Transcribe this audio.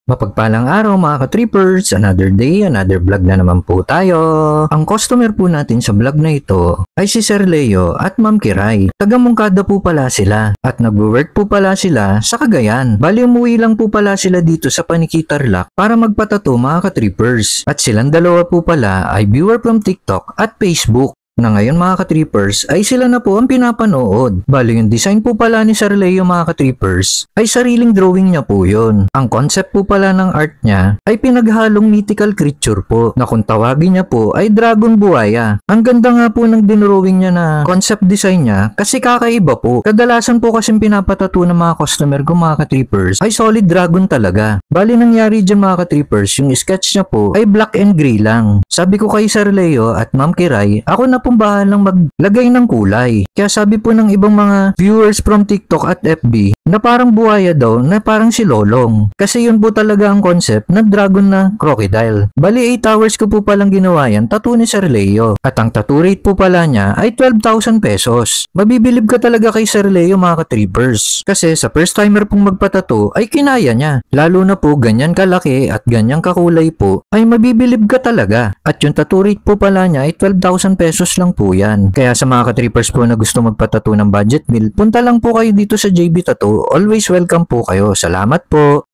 Mapagpalang araw mga ka-trippers, another day, another vlog na naman po tayo. Ang customer po natin sa vlog na ito ay si Sir Leo at Ma'am Kiray. Taga-Mungkada po pala sila at nag-work po pala sila sa Cagayan. Bali umuwi lang po pala sila dito sa Paniki Tarlac para magpatato mga ka-trippers. At silang dalawa po pala ay viewer from TikTok at Facebook. Na ngayon mga ka-trippers ay sila na po ang pinapanood. Bali yung design po pala ni Sir Leo mga ka-trippers ay sariling drawing niya po yun. Ang concept po pala ng art niya ay pinaghalong mythical creature po na kung tawagin niya po ay dragon buhaya. Ang ganda nga po ng dinrawing niya na concept design niya kasi kakaiba po. Kadalasan po kasing pinapatato ng mga customer ko mga ka-trippers ay solid dragon talaga. Bali nangyari dyan mga ka-trippers yung sketch niya po ay black and gray lang. Sabi ko kay Sir Leo at Ma'am Kiray, ako na po bahalang maglagay ng kulay. Kaya sabi po ng ibang mga viewers from TikTok at FB na parang buhaya daw na parang si Lolong. Kasi yun po talaga ang concept ng dragon na crocodile. Bali 8 hours ko po palang ginawa yan, tattoo ni Sir Leo. At ang tattoo rate po pala niya ay 12,000 pesos. Mabibilib ka talaga kay Sir Leo mga ka-trippers. Kasi sa first timer pong magpatato ay kinaya niya. Lalo na po ganyan kalaki at ganyan kakulay po ay mabibilib ka talaga. At yung tattoo rate po pala niya ay 12,000 pesos lang po yan. Kaya sa mga ka-trippers po na gusto magpatato ng budget meal, punta lang po kayo dito sa JB Tattoo. Always welcome po kayo. Salamat po!